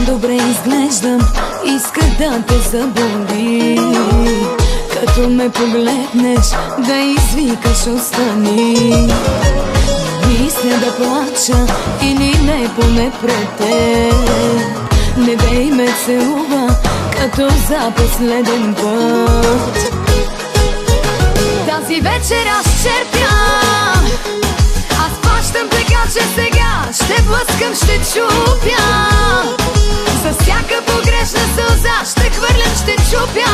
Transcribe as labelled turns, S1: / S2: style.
S1: добре изглеждам, исках да те заболи. Като ме погледнеш, да извикаш остани. Мисля да плача или не, поне пред теб. Не дей ме целува, като за последен път. Тази вечер аз черпя, аз плащам, така че сега ще блъскам, ще чупя. За всяка погрешна сълза ще хвърлям, ще чупя.